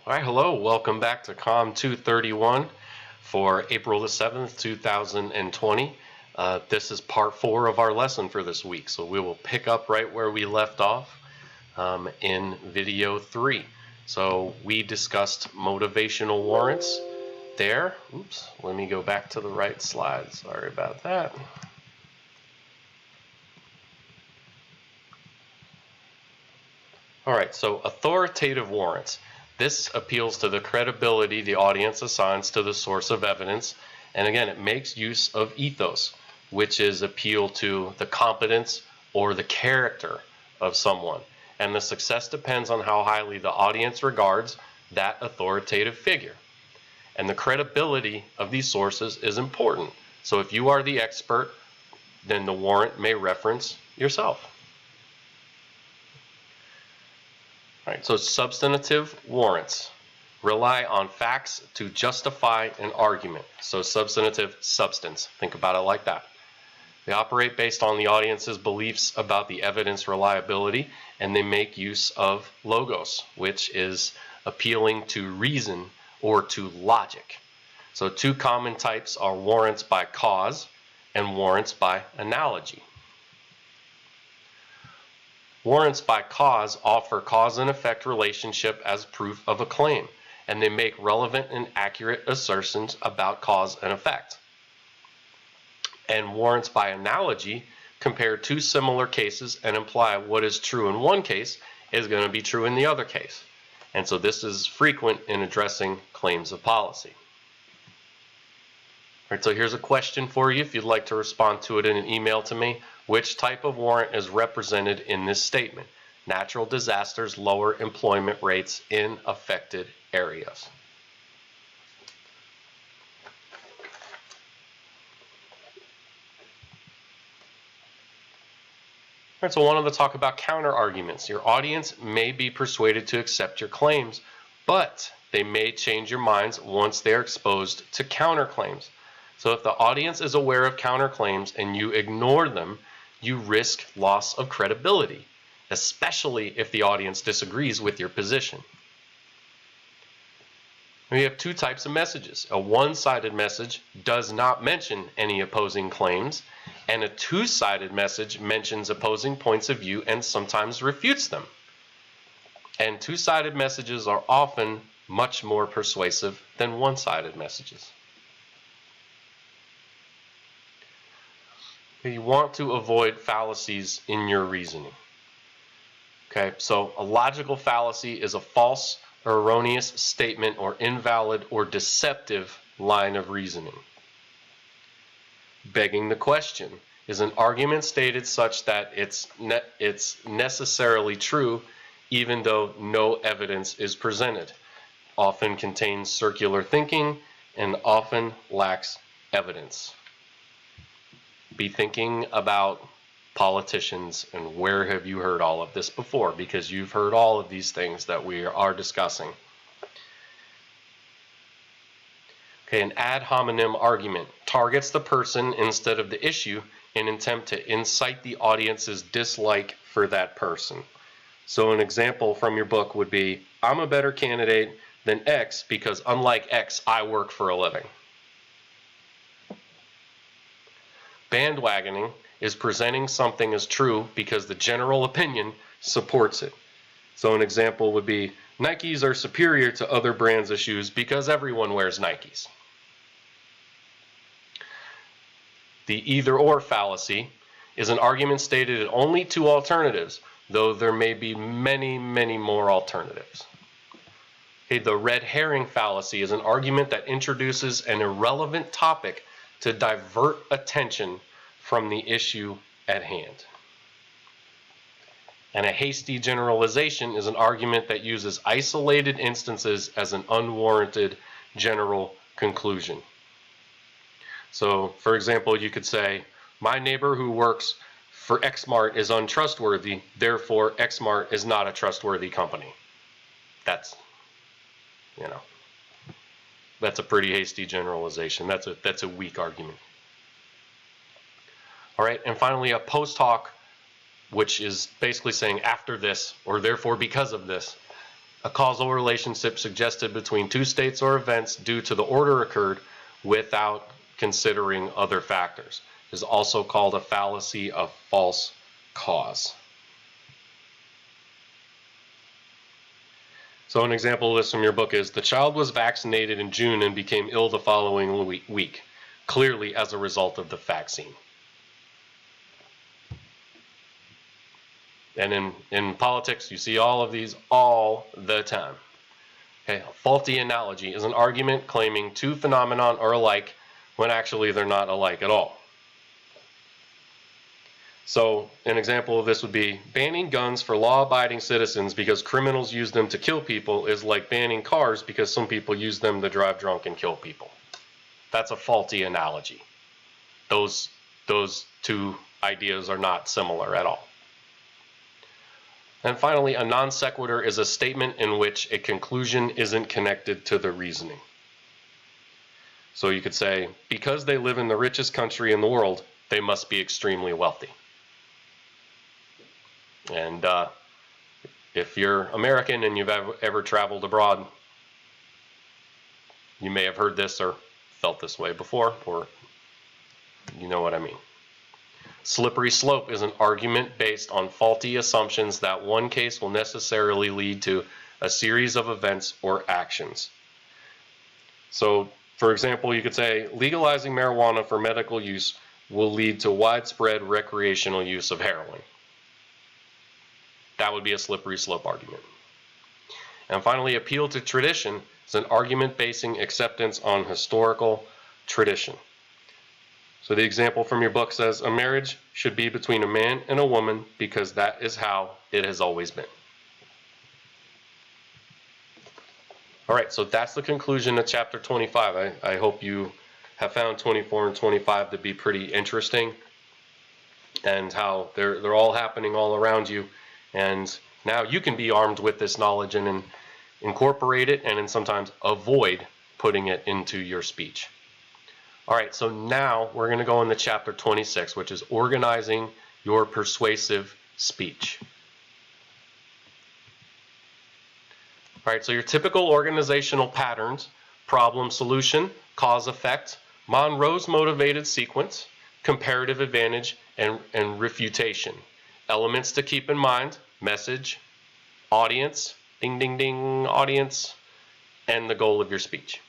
All right, hello, welcome back to COM 231 for April the 7th, 2020. This is part 4 of our lesson for this week, so we will pick up right where we left off in video 3. So we discussed motivational warrants there. Oops, let me go back to the right slide. Sorry about that. All right, so authoritative warrants. This appeals to the credibility the audience assigns to the source of evidence. And again, it makes use of ethos, which is appeal to the competence or the character of someone. And the success depends on how highly the audience regards that authoritative figure. And the credibility of these sources is important. So if you are the expert, then the warrant may reference yourself. All right, so substantive warrants rely on facts to justify an argument. So substantive substance, think about it like that. They operate based on the audience's beliefs about the evidence reliability, and they make use of logos, which is appealing to reason or to logic. So two common types are warrants by cause and warrants by analogy. Warrants by cause offer cause and effect relationship as proof of a claim, and they make relevant and accurate assertions about cause and effect. And warrants by analogy compare two similar cases and imply what is true in one case is going to be true in the other case. And so this is frequent in addressing claims of policy. All right, so here's a question for you if you'd like to respond to it in an email to me. Which type of warrant is represented in this statement? Natural disasters lower employment rates in affected areas. All right, so I wanted to talk about counter arguments. Your audience may be persuaded to accept your claims, but they may change your minds once they are exposed to counterclaims. So if the audience is aware of counterclaims and you ignore them, you risk loss of credibility, especially if the audience disagrees with your position. We have two types of messages. A one-sided message does not mention any opposing claims, and a two-sided message mentions opposing points of view and sometimes refutes them. And two-sided messages are often much more persuasive than one-sided messages. You want to avoid fallacies in your reasoning. Okay, so a logical fallacy is a false or erroneous statement or invalid or deceptive line of reasoning. Begging the question is an argument stated such that it's necessarily true even though no evidence is presented. Often contains circular thinking and often lacks evidence. Be thinking about politicians and where have you heard all of this before, because you've heard all of these things that we are discussing. Okay, an ad hominem argument targets the person instead of the issue in an attempt to incite the audience's dislike for that person. So an example from your book would be, I'm a better candidate than X because unlike X, I work for a living. Bandwagoning is presenting something as true because the general opinion supports it. So an example would be, Nikes are superior to other brands of shoes because everyone wears Nikes. The either-or fallacy is an argument stated in only two alternatives, though there may be many, many more alternatives. Okay, the red herring fallacy is an argument that introduces an irrelevant topic to divert attention from the issue at hand. And a hasty generalization is an argument that uses isolated instances as an unwarranted general conclusion. So, for example, you could say, my neighbor who works for Xmart is untrustworthy, therefore Xmart is not a trustworthy company. That's a pretty hasty generalization. That's a weak argument. All right, and finally a post hoc, which is basically saying after this or therefore because of this. A causal relationship suggested between two states or events due to the order occurred without considering other factors. It is also called a fallacy of false cause. So an example of this from your book is, the child was vaccinated in June and became ill the following week, clearly as a result of the vaccine. And in politics, you see all of these all the time. Okay, a faulty analogy is an argument claiming two phenomena are alike when actually they're not alike at all. So an example of this would be, banning guns for law-abiding citizens because criminals use them to kill people is like banning cars because some people use them to drive drunk and kill people. That's a faulty analogy. Those two ideas are not similar at all. And finally, a non sequitur is a statement in which a conclusion isn't connected to the reasoning. So you could say, because they live in the richest country in the world, they must be extremely wealthy. And if you're American and you've ever traveled abroad, you may have heard this or felt this way before, or you know what I mean. Slippery slope is an argument based on faulty assumptions that one case will necessarily lead to a series of events or actions. So, for example, you could say legalizing marijuana for medical use will lead to widespread recreational use of heroin. That would be a slippery slope argument. And finally, appeal to tradition is an argument basing acceptance on historical tradition. So the example from your book says, a marriage should be between a man and a woman because that is how it has always been. All right, so that's the conclusion of chapter 25. I hope you have found 24 and 25 to be pretty interesting, and how they're all happening all around you. And now you can be armed with this knowledge and incorporate it, and then sometimes avoid putting it into your speech. All right, so now we're going to go into chapter 26, which is organizing your persuasive speech. All right, so your typical organizational patterns: problem solution, cause effect, Monroe's motivated sequence, comparative advantage, and refutation. Elements to keep in mind: message, audience, ding, ding, ding, audience, and the goal of your speech.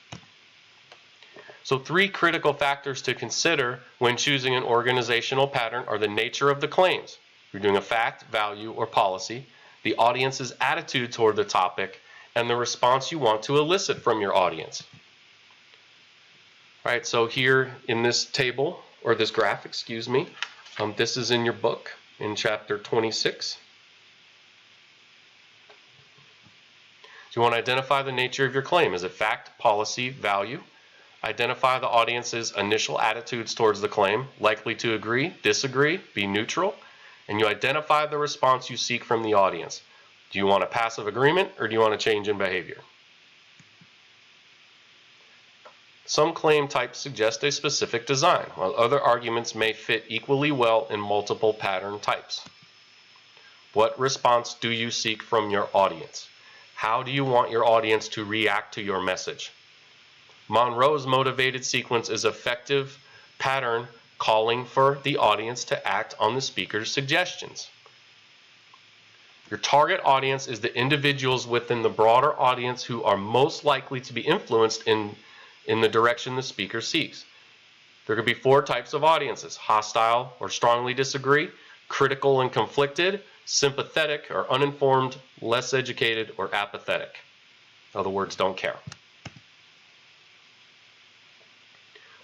So 3 critical factors to consider when choosing an organizational pattern are the nature of the claims. You're doing a fact, value, or policy, the audience's attitude toward the topic, and the response you want to elicit from your audience. All right, so here in this table, or this graph, excuse me, this is in your book in chapter 26. So you want to identify the nature of your claim. Is it fact, policy, value? Identify the audience's initial attitudes towards the claim, likely to agree, disagree, be neutral, and you identify the response you seek from the audience. Do you want a passive agreement, or do you want a change in behavior? Some claim types suggest a specific design, while other arguments may fit equally well in multiple pattern types. What response do you seek from your audience? How do you want your audience to react to your message? Monroe's motivated sequence is an effective pattern calling for the audience to act on the speaker's suggestions. Your target audience is the individuals within the broader audience who are most likely to be influenced in the direction the speaker seeks. There could be 4 types of audiences: hostile or strongly disagree, critical and conflicted, sympathetic or uninformed, less educated, or apathetic. In other words, don't care.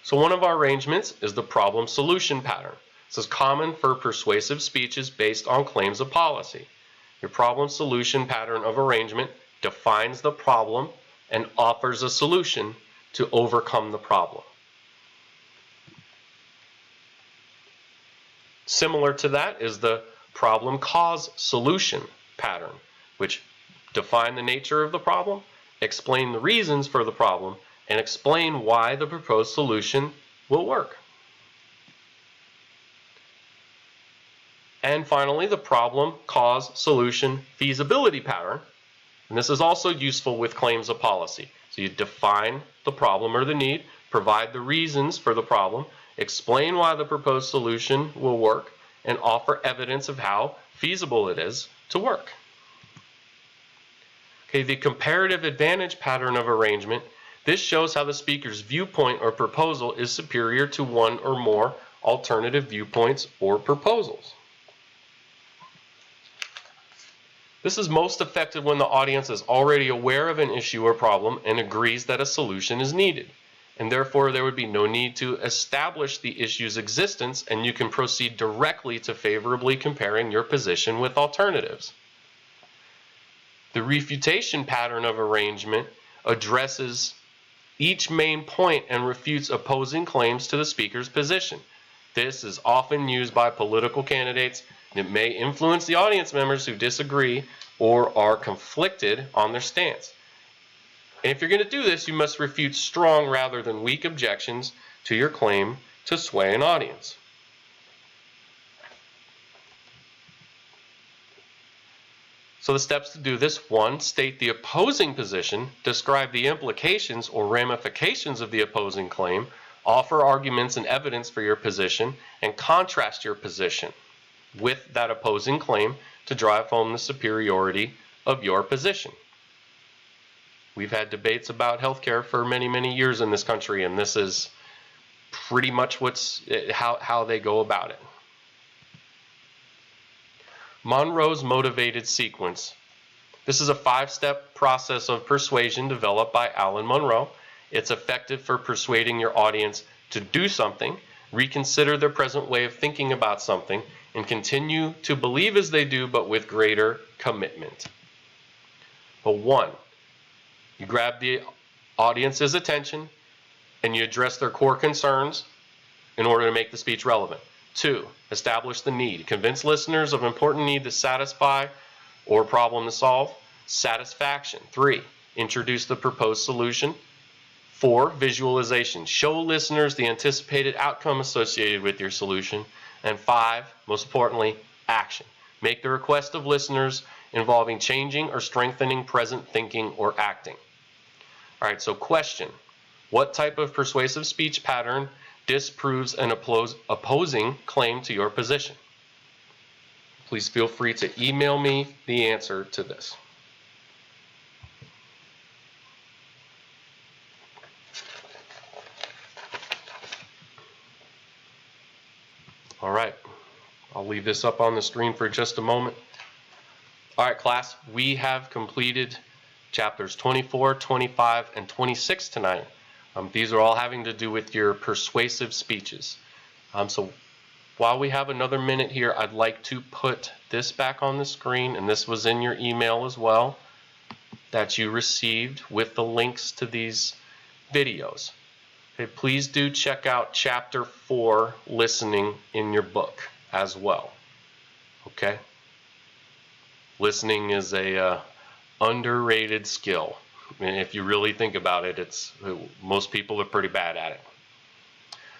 So one of our arrangements is the problem solution pattern. This is common for persuasive speeches based on claims of policy. Your problem solution pattern of arrangement defines the problem and offers a solution to overcome the problem. Similar to that is the problem cause solution pattern, which define the nature of the problem, explain the reasons for the problem, and explain why the proposed solution will work. And finally, the problem cause solution feasibility pattern And this is also useful with claims of policy. So you define the problem or the need, provide the reasons for the problem, explain why the proposed solution will work, and offer evidence of how feasible it is to work. Okay, the comparative advantage pattern of arrangement. This shows how the speaker's viewpoint or proposal is superior to one or more alternative viewpoints or proposals. This is most effective when the audience is already aware of an issue or problem and agrees that a solution is needed. And therefore, there would be no need to establish the issue's existence, and you can proceed directly to favorably comparing your position with alternatives. The refutation pattern of arrangement addresses each main point and refutes opposing claims to the speaker's position. This is often used by political candidates, and it may influence the audience members who disagree or are conflicted on their stance. And if you're going to do this, you must refute strong rather than weak objections to your claim to sway an audience. So the steps to do this: 1, state the opposing position, describe the implications or ramifications of the opposing claim, offer arguments and evidence for your position, and contrast your position with that opposing claim to drive home the superiority of your position. We've had debates about healthcare for many, many years in this country, and this is pretty much how they go about it. Monroe's motivated sequence. This is a 5-step process of persuasion developed by Alan Monroe. It's effective for persuading your audience to do something, reconsider their present way of thinking about something, and continue to believe as they do, but with greater commitment. But 1, you grab the audience's attention and you address their core concerns in order to make the speech relevant. 2, establish the need. Convince listeners of important need to satisfy or problem to solve. Satisfaction. 3, introduce the proposed solution. 4, visualization. Show listeners the anticipated outcome associated with your solution. And 5, most importantly, action. Make the request of listeners involving changing or strengthening present thinking or acting. All right, so question: what type of persuasive speech pattern disproves an opposing claim to your position? Please feel free to email me the answer to this. All right, I'll leave this up on the screen for just a moment. All right, class, we have completed chapters 24, 25, and 26 tonight. These are all having to do with your persuasive speeches. So while we have another minute here, I'd like to put this back on the screen, and this was in your email as well that you received with the links to these videos. Okay, please do check out chapter 4, listening, in your book as well. Okay? Listening is a underrated skill. And if you really think about it, most people are pretty bad at it.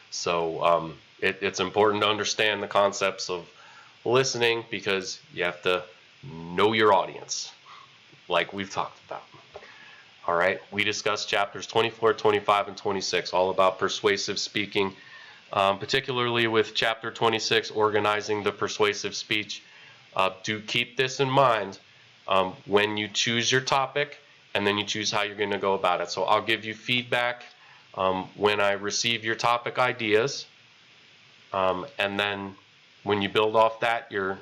So it's important to understand the concepts of listening, because you have to know your audience, like we've talked about. All right, we discussed chapters 24, 25, and 26, all about persuasive speaking, particularly with chapter 26, organizing the persuasive speech. Do keep this in mind when you choose your topic, and then you choose how you're going to go about it. So I'll give you feedback when I receive your topic ideas, and then when you build off that, your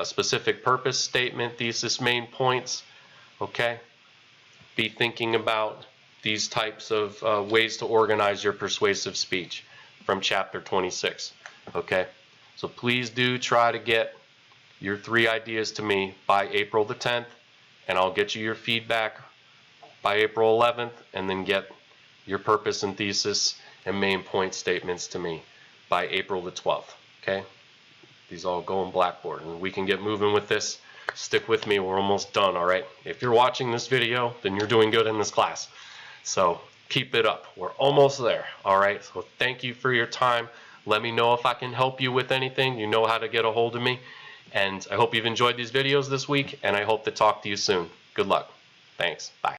specific purpose statement, thesis, main points. Okay, be thinking about these types of ways to organize your persuasive speech from chapter 26. Okay, so please do try to get your 3 ideas to me by April the 10th, and I'll get you your feedback by April 11th, and then get your purpose and thesis and main point statements to me by April the 12th. Okay, these all go on Blackboard, and we can get moving with this. Stick with me, we're almost done. All right, if you're watching this video, then you're doing good in this class, so keep it up. We're almost there. All right, so thank you for your time. Let me know if I can help you with anything. You know how to get a hold of me, and I hope you've enjoyed these videos this week, and I hope to talk to you soon. Good luck. Thanks. Bye.